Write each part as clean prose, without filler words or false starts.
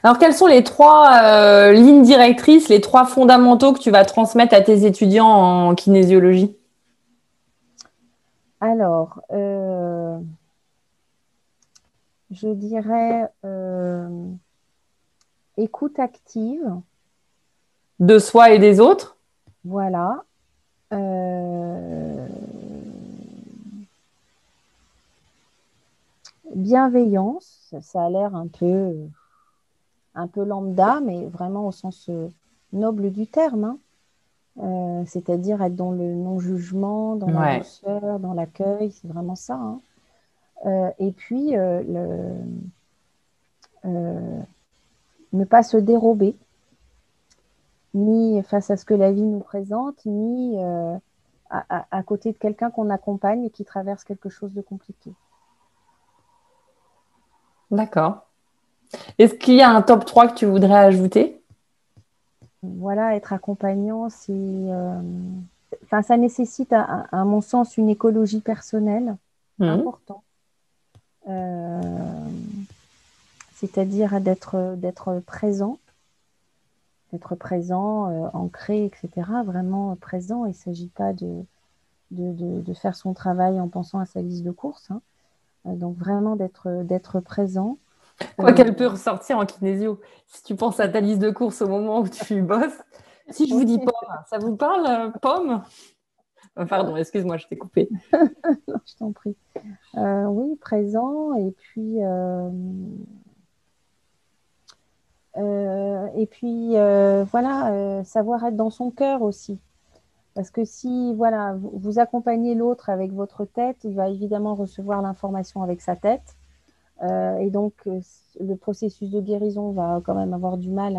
Alors, quelles sont les trois lignes directrices, les trois fondamentaux que tu vas transmettre à tes étudiants en kinésiologie? Alors, je dirais écoute active, De soi et des autres? voilà. Euh, Bienveillance, ça a l'air un peu lambda, mais vraiment au sens noble du terme, hein. C'est-à-dire être dans le non-jugement, dans la Ouais. douceur, dans l'accueil, c'est vraiment ça, hein. Et puis, euh, ne pas se dérober, ni face à ce que la vie nous présente, ni à côté de quelqu'un qu'on accompagne et qui traverse quelque chose de compliqué. D'accord. Est-ce qu'il y a un top 3 que tu voudrais ajouter? Voilà, être accompagnant, enfin, ça nécessite, à mon sens, une écologie personnelle Mhm. importante. Euh, C'est-à-dire d'être présent, ancré, etc. Vraiment présent. Il ne s'agit pas de faire son travail en pensant à sa liste de courses, hein. Donc vraiment d'être présent. Quoi Euh, qu'elle peut ressortir en kinésio. Si tu penses à ta liste de courses au moment où tu bosses. Si je vous oui, dis pomme, ça vous parle, pomme? Pardon, excuse-moi, je t'ai coupé. je t'en prie. Oui, présent et puis voilà, savoir être dans son cœur aussi. Parce que si voilà, vous accompagnez l'autre avec votre tête, il va évidemment recevoir l'information avec sa tête. Et donc, le processus de guérison va quand même avoir du mal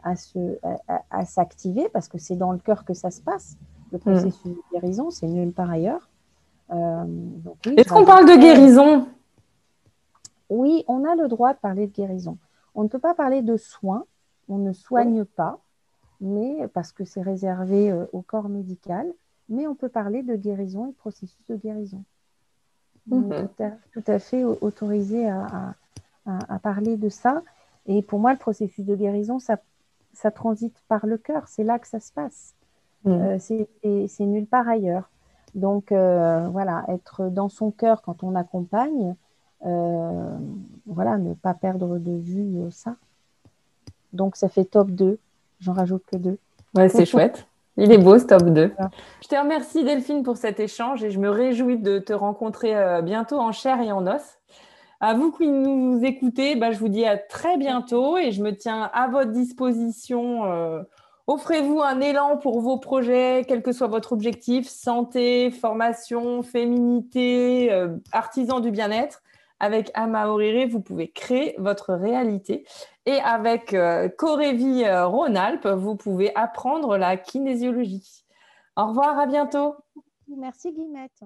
à s'activer parce que c'est dans le cœur que ça se passe. Le Hmm. processus de guérison, c'est nulle part ailleurs. Donc oui, je Est-ce qu'on parle de rajouterais, guérison? oui, on a le droit de parler de guérison. On ne peut pas parler de soins, on ne soigne pas, mais parce que c'est réservé au corps médical, mais on peut parler de guérison et de processus de guérison. On est Mhm. tout à fait autorisé à parler de ça. Et pour moi, le processus de guérison, ça transite par le cœur. C'est là que ça se passe. Hmm. C'est nulle part ailleurs. Donc, voilà, être dans son cœur quand on accompagne, euh, voilà, ne pas perdre de vue ça. Donc, ça fait top 2. J'en rajoute que deux. Ouais, c'est chouette. Il est beau, ce top 2. Voilà. Je te remercie, Delphine, pour cet échange et je me réjouis de te rencontrer bientôt en chair et en os. À vous qui nous écoutez, bah, je vous dis à très bientôt et je me tiens à votre disposition. Offrez-vous un élan pour vos projets, quel que soit votre objectif, santé, formation, féminité, artisan du bien-être. Avec Amaorire, vous pouvez créer votre réalité. Et avec Corévie Rhône-Alpes, vous pouvez apprendre la kinésiologie. Au revoir, à bientôt. Merci, Guillemette.